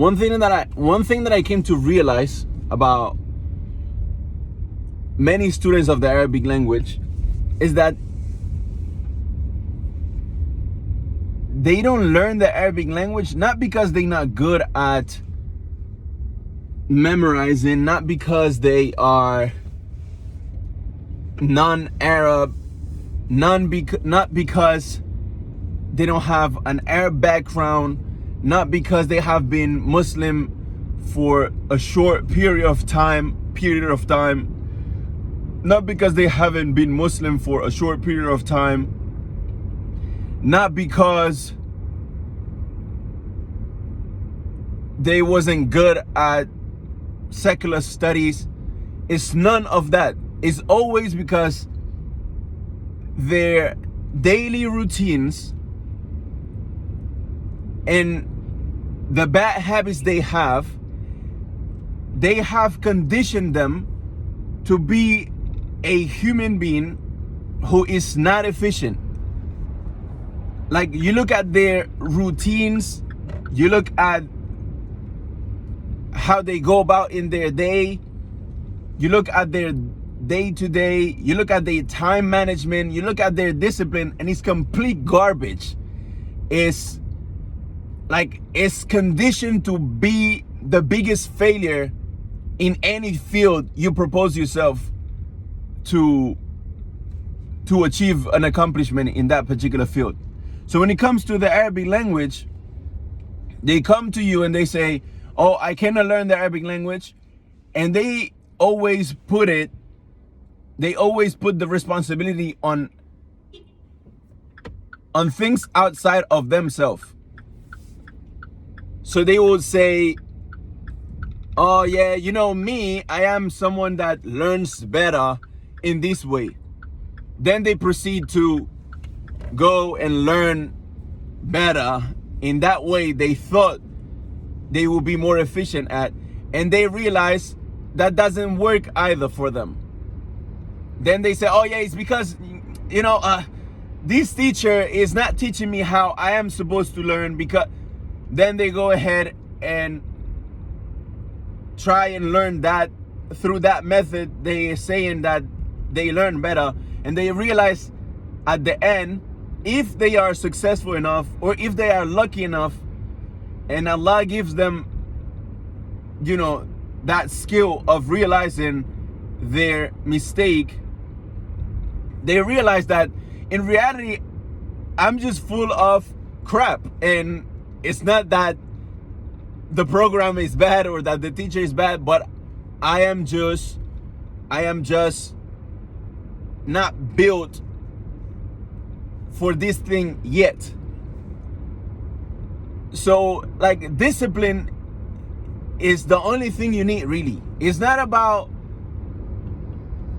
One thing that I came to realize about many students of the Arabic language is that they don't learn the Arabic language not because they're not good at memorizing, not because they are non-Arab, not because they don't have an Arab background, not because they have been Muslim for a short period of time, not because they haven't been Muslim for a short period of time, not because they wasn't good at secular studies. It's none of that. It's always because their daily routines and the bad habits they have conditioned them to be a human being who is not efficient. Like, you look at their routines, you look at how they go about in their day, you look at their day-to-day, you look at their time management, you look at their discipline, and it's complete garbage. It's conditioned to be the biggest failure in any field you propose yourself to achieve an accomplishment in that particular field. So when it comes to the Arabic language, they come to you and they say, oh, I cannot learn the Arabic language. And they always put the responsibility on things outside of themselves. So they will say, oh yeah, you know me, I am someone that learns better in this way. Then they proceed to go and learn better in that way they thought they will be more efficient at, and they realize that doesn't work either for them. Then they say, oh yeah, it's because this teacher is not teaching me how I am supposed to learn. Because then they go ahead and try and learn that through that method. They are saying that they learn better, and they realize at the end, if they are successful enough, or if they are lucky enough, and Allah gives them, that skill of realizing their mistake, they realize that in reality, I'm just full of crap. And it's not that the program is bad or that the teacher is bad, but I am just not built for this thing yet. So like, discipline is the only thing you need, really. It's not about,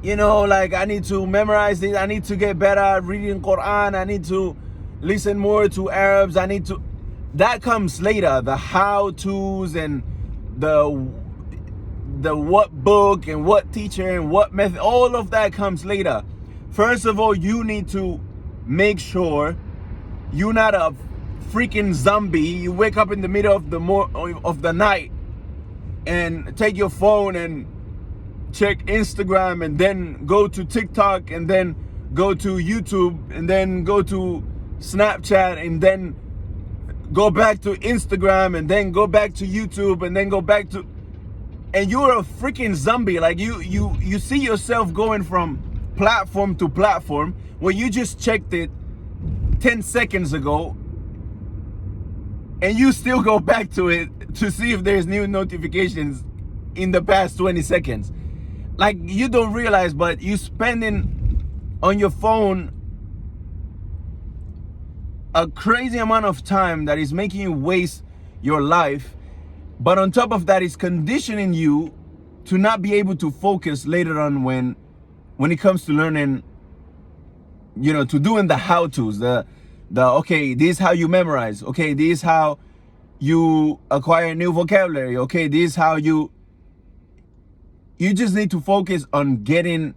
like, I need to memorize it, I need to get better at reading Quran, I need to listen more to Arabs, that comes later. The how-tos and the what book and what teacher and what method, all of that comes later. First of all, you need to make sure you're not a freaking zombie. You wake up in the middle of the night and take your phone and check Instagram, and then go to TikTok, and then go to YouTube, and then go to Snapchat, and then go back to Instagram, and then go back to YouTube, and then go back to, and you're a freaking zombie. Like, you see yourself going from platform to platform where you just checked it 10 seconds ago, and you still go back to it to see if there's new notifications in the past 20 seconds. Like, you don't realize, but you spending on your phone a crazy amount of time that is making you waste your life. But on top of that, it's conditioning you to not be able to focus later on when it comes to learning, to doing the how-tos, the okay, this is how you memorize, okay, this is how you acquire new vocabulary, okay, this is how you just need to focus on getting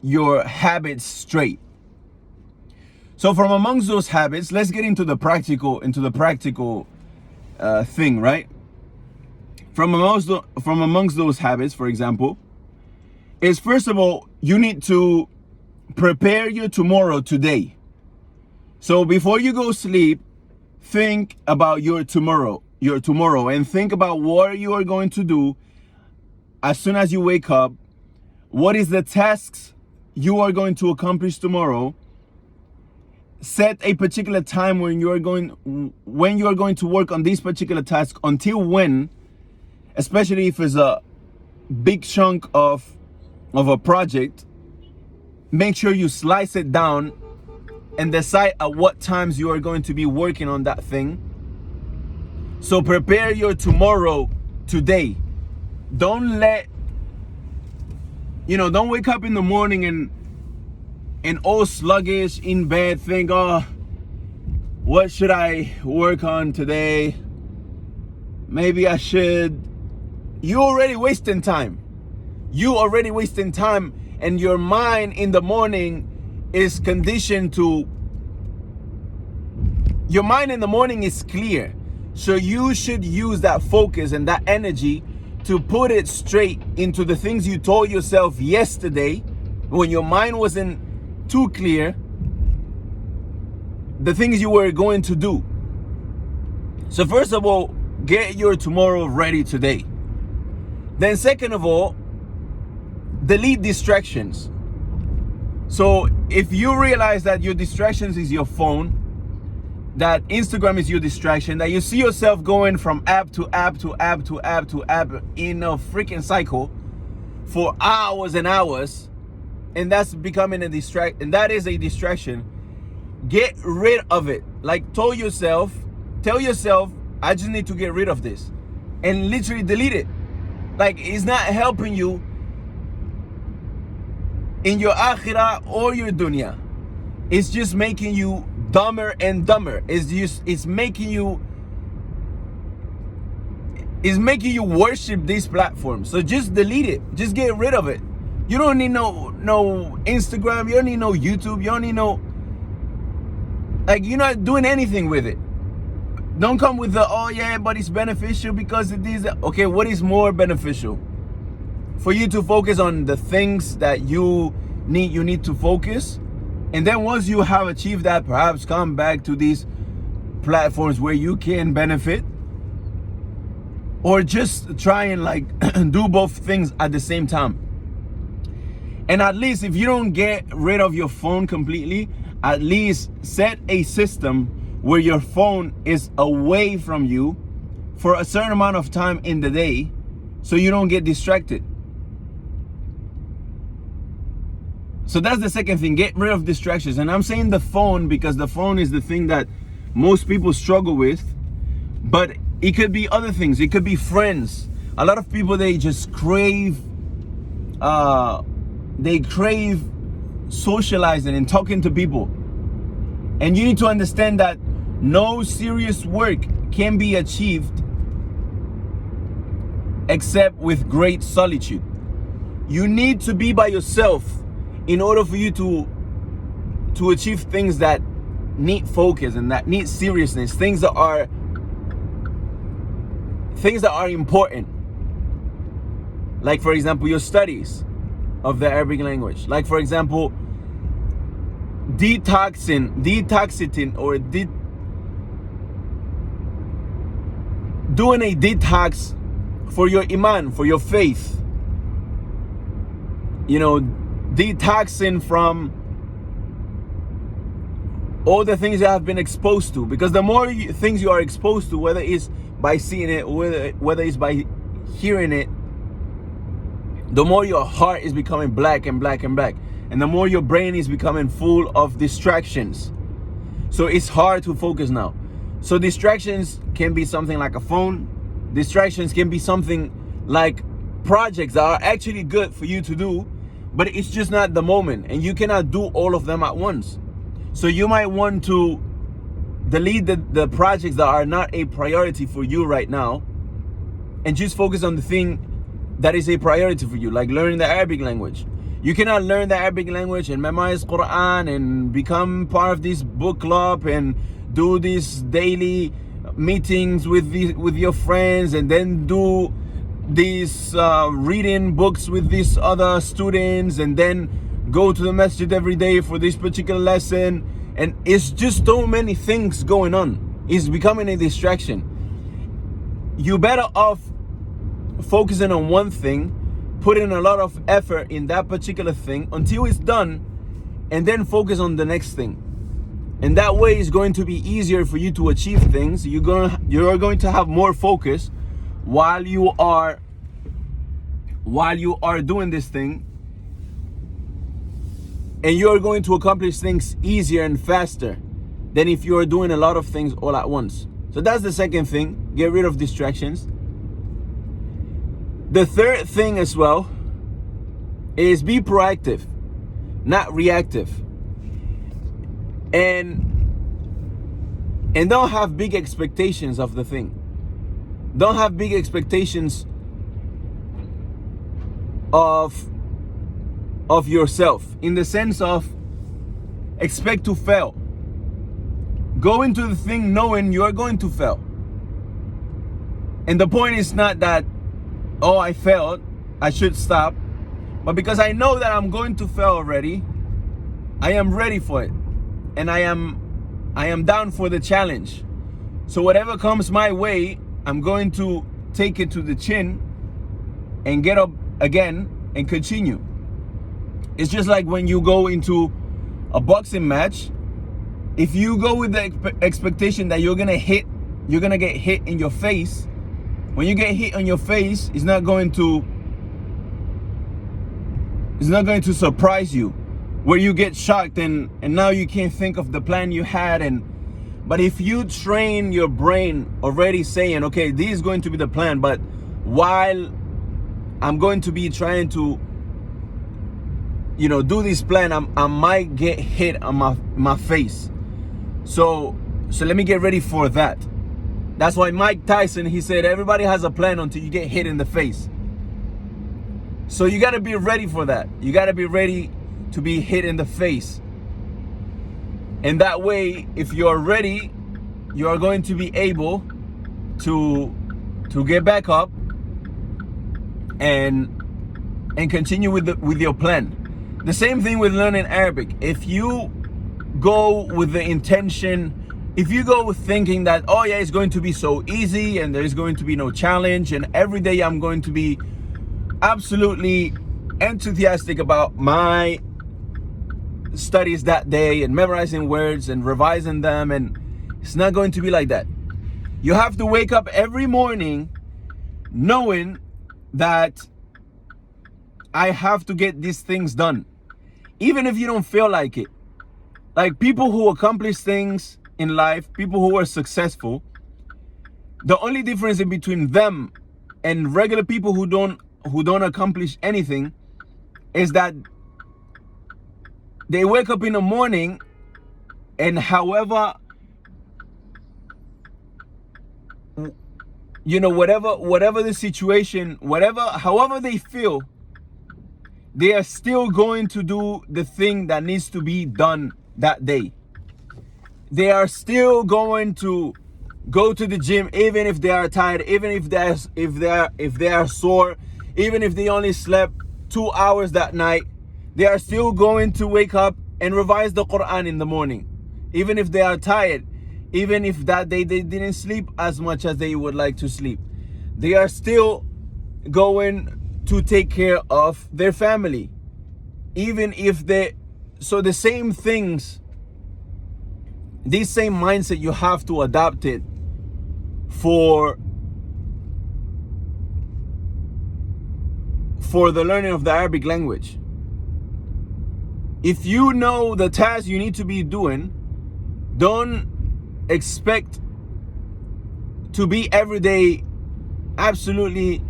your habits straight. So from amongst those habits, let's get into the practical thing, right? From amongst those habits, for example, is first of all, you need to prepare your tomorrow today. So before you go sleep, think about your tomorrow, and think about what you are going to do as soon as you wake up. What is the tasks you are going to accomplish tomorrow? Set a particular time when you are going to work on this particular task, until when, especially if it's a big chunk of a project. Make sure you slice it down and decide at what times you are going to be working on that thing. So prepare your tomorrow today. Don't wake up in the morning and all sluggish in bed, think, oh, what should I work on today? Maybe I should. You're already wasting time. And your mind in the morning is conditioned to, your mind in the morning is clear. So you should use that focus and that energy to put it straight into the things you told yourself yesterday when your mind wasn't too clear, the things you were going to do. So first of all, get your tomorrow ready today. Then second of all, delete distractions. So if you realize that your distractions is your phone, that Instagram is your distraction, that you see yourself going from app to app to app to app to app in a freaking cycle for hours and hours, and that's becoming a distraction, get rid of it. Like tell yourself, I just need to get rid of this, and literally delete it. Like, it's not helping you in your akhirah or your dunya. It's just making you dumber and dumber. It's making you worship these platforms. So just delete it. Just get rid of it. You don't need no Instagram. You don't need no YouTube. You don't need no, like, you're not doing anything with it. Don't come with the, oh yeah, but it's beneficial because it is. Okay, what is more beneficial? For you to focus on the things that you need to focus. And then once you have achieved that, perhaps come back to these platforms where you can benefit. Or just try and like do both things at the same time. And at least if you don't get rid of your phone completely, at least set a system where your phone is away from you for a certain amount of time in the day so you don't get distracted. So that's the second thing, get rid of distractions. And I'm saying the phone because the phone is the thing that most people struggle with, but it could be other things. It could be friends. A lot of people, they just crave socializing and talking to people. And you need to understand that no serious work can be achieved except with great solitude. You need to be by yourself in order for you to achieve things that need focus and that need seriousness, things that are important. Like, for example, your studies of the Arabic language. Like, for example, detoxing or doing a detox for your iman, for your faith. You know, detoxing from all the things you have been exposed to. Because the more things you are exposed to, whether it's by seeing it, whether it's by hearing it, the more your heart is becoming black and black and black. And the more your brain is becoming full of distractions. So it's hard to focus now. So distractions can be something like a phone. Distractions can be something like projects that are actually good for you to do, but it's just not the moment. And you cannot do all of them at once. So you might want to delete the projects that are not a priority for you right now and just focus on the thing that is a priority for you, like learning the Arabic language. You cannot learn the Arabic language and memorize Quran and become part of this book club and do this daily meetings with your friends, and then do these reading books with these other students, and then go to the masjid every day for this particular lesson. And it's just so many things going on. It's becoming a distraction. You better off focusing on one thing, putting a lot of effort in that particular thing until it's done, and then focus on the next thing. And that way it's going to be easier for you to achieve things. You're going to have more focus while you are doing this thing, and you're going to accomplish things easier and faster than if you are doing a lot of things all at once. So that's the second thing. Get rid of distractions. The third thing as well is be proactive, not reactive. And don't have big expectations of the thing. Don't have big expectations of yourself, in the sense of expect to fail. Go into the thing knowing you are going to fail. And the point is not that, oh, I failed, I should stop. But because I know that I'm going to fail already, I am ready for it. And I am down for the challenge. So whatever comes my way, I'm going to take it to the chin and get up again and continue. It's just like when you go into a boxing match. If you go with the expectation that you're gonna get hit in your face, when you get hit on your face, it's not going to surprise you, where you get shocked and now you can't think of the plan you had. But if you train your brain already saying, okay, this is going to be the plan, but while I'm going to be trying to do this plan, I might get hit on my face. So let me get ready for that. That's why Mike Tyson, he said, everybody has a plan until you get hit in the face. So you got to be ready for that. You got to be ready to be hit in the face. And that way, if you're ready, you are going to be able to get back up and continue with your plan. The same thing with learning Arabic. If you go with the intention, if you go with thinking that, oh yeah, it's going to be so easy and there's going to be no challenge, and every day I'm going to be absolutely enthusiastic about my studies that day and memorizing words and revising them, and it's not going to be like that. You have to wake up every morning knowing that I have to get these things done, even if you don't feel like it. Like people who accomplish things in life, people who are successful, the only difference in between them and regular people who don't accomplish anything is that they wake up in the morning, and however whatever the situation, however they feel, they are still going to do the thing that needs to be done that day. They are still going to go to the gym, even if they are tired, even if they are sore, even if they only slept 2 hours that night. They are still going to wake up and revise the Quran in the morning, even if they are tired, even if that day they didn't sleep as much as they would like to sleep. They are still going to take care of their family, even if so the same things, this same mindset, you have to adopt it for the learning of the Arabic language. If you know the task you need to be doing, don't expect to be every day absolutely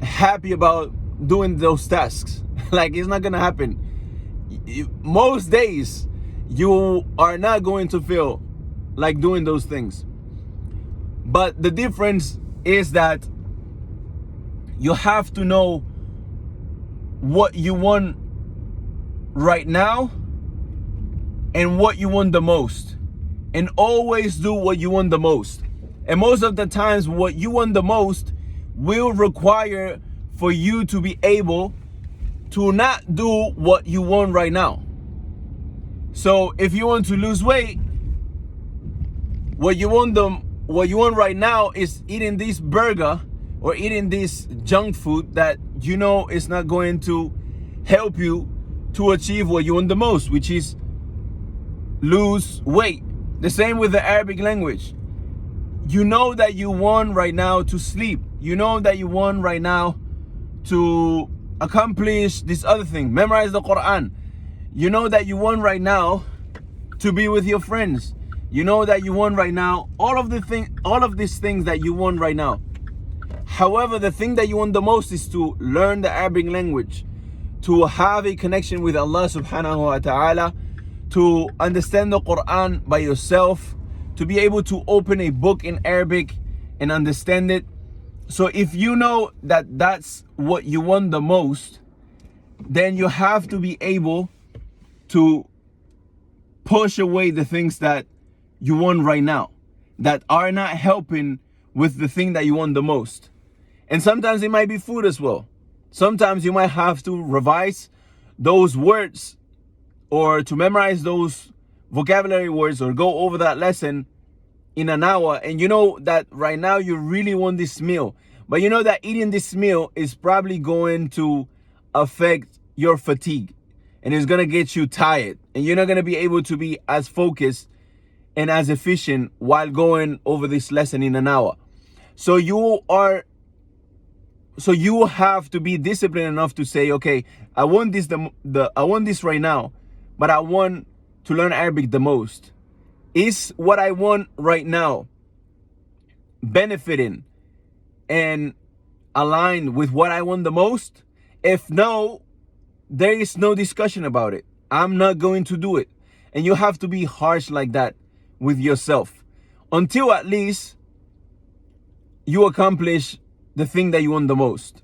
happy about doing those tasks. Like, it's not gonna happen. Most days you are not going to feel like doing those things. But the difference is that you have to know what you want right now and what you want the most, and always do what you want the most. And most of the times what you want the most will require for you to be able to not do what you want right now. So if you want to lose weight, what you want right now is eating this burger or eating this junk food that you know is not going to help you to achieve what you want the most, which is lose weight. The same with the Arabic language. You know that you want right now to sleep. You know that you want right now to accomplish this other thing, memorize the Quran. You know that you want right now to be with your friends. You know that you want right now all of these things that you want right now. However, the thing that you want the most is to learn the Arabic language, to have a connection with Allah subhanahu wa ta'ala, to understand the Quran by yourself, to be able to open a book in Arabic and understand it. So if you know that that's what you want the most, then you have to be able to push away the things that you want right now that are not helping with the thing that you want the most. And sometimes it might be food as well. Sometimes you might have to revise those words or to memorize those vocabulary words or go over that lesson in an hour. And you know that right now you really want this meal, but you know that eating this meal is probably going to affect your fatigue and it's going to get you tired, and you're not going to be able to be as focused and as efficient while going over this lesson in an hour. So you have to be disciplined enough to say, okay, I want this I want this right now, but I want to learn Arabic the most. Is what I want right now benefiting and aligned with what I want the most? If no, there is no discussion about it. I'm not going to do it. And you have to be harsh like that with yourself until at least you accomplish the thing that you want the most.